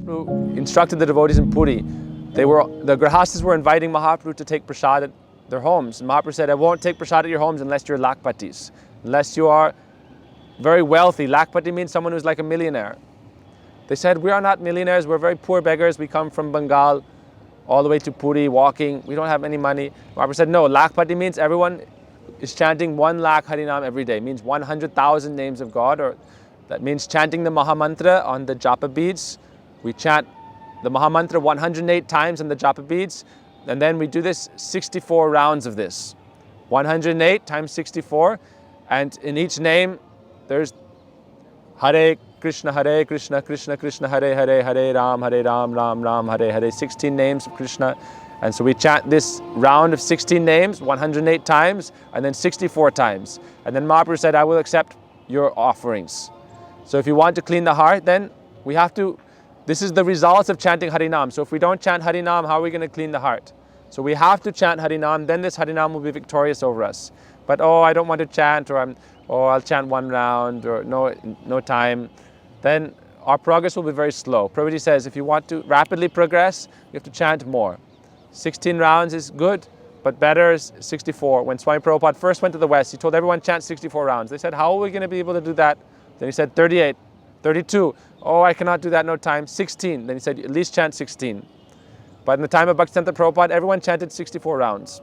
Mahaprabhu instructed the devotees in Puri. The Grahastas were inviting Mahaprabhu to take prasad at their homes. And Mahaprabhu said, I won't take prasad at your homes unless you're lakpatis, unless you are very wealthy. Lakpati means someone who's like a millionaire. They said, we are not millionaires, we're very poor beggars. We come from Bengal all the way to Puri walking. We don't have any money. Mahaprabhu said, no, lakpati means everyone is chanting 1 lakh Harinam every day. It means 100,000 names of God, or that means chanting the Mahamantra on the japa beads. We chant the Mahamantra 108 times on the japa beads, and then we do this 64 rounds of this. 108 times 64, and in each name there's Hare Krishna, Krishna Krishna, Hare Hare, Hare Ram, Ram Ram, Hare Hare, 16 names of Krishna. And so we chant this round of 16 names, 108 times, and then 64 times. And then Mahaprabhu said, I will accept your offerings. So if you want to clean the heart, then we have to, this is the results of chanting Harinam. So if we don't chant Harinam, how are we going to clean the heart? So we have to chant Harinam, then this Harinam will be victorious over us. But I don't want to chant, or I'll chant 1 round, or no time, then our progress will be very slow. Prabhuji says, if you want to rapidly progress, you have to chant more. 16 rounds is good, but better is 64. When Swami Prabhupada first went to the West, he told everyone chant 64 rounds. They said, how are we going to be able to do that? Then he said 38, 32. I cannot do that, no time. 16. Then he said, at least chant 16. But in the time of Bhaktivedanta Prabhupada, everyone chanted 64 rounds.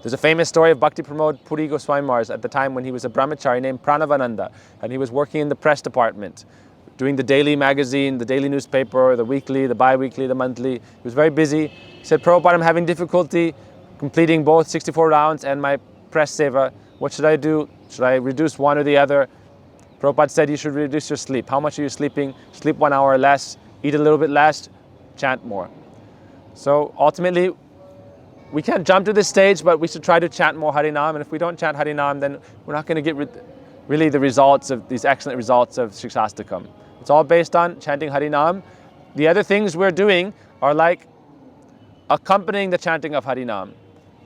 There's a famous story of Bhakti Pramod Puri Goswami Maharaj at the time when he was a brahmachari named Pranavananda, and he was working in the press department, doing the daily magazine, the daily newspaper, the weekly, the bi-weekly, the monthly. He was very busy. He said, Prabhupada, I'm having difficulty completing both 64 rounds and my press seva. What should I do? Should I reduce one or the other? Prabhupada said, you should reduce your sleep. How much are you sleeping? Sleep 1 hour less, eat a little bit less, chant more. So ultimately, we can't jump to this stage, but we should try to chant more Harinam. And if we don't chant Harinam, then we're not going to get really the results of these excellent results of Siksastakam. It's all based on chanting Harinam. The other things we're doing are like accompanying the chanting of Harinam.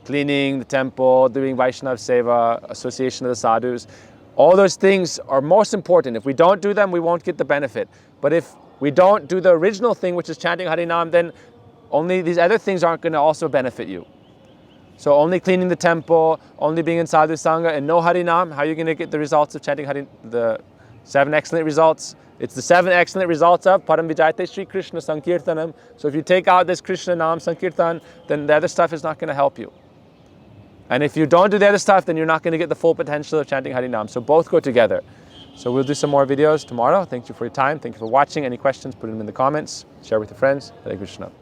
Cleaning the temple, doing Vaishnav Seva, association of the sadhus. All those things are most important. If we don't do them, we won't get the benefit. But if we don't do the original thing, which is chanting Harinam, then only these other things aren't going to also benefit you. So only cleaning the temple, only being in sadhu sangha and no Harinam, how are you going to get the results of chanting Harinam, the 7 excellent results? It's the 7 excellent results of Param Vijayate Sri Krishna Sankirtanam. So if you take out this Krishna Nam Sankirtan, then the other stuff is not going to help you. And if you don't do the other stuff, then you're not going to get the full potential of chanting Harinam. So both go together. So we'll do some more videos tomorrow. Thank you for your time. Thank you for watching. Any questions, put them in the comments. Share with your friends. Hare Krishna.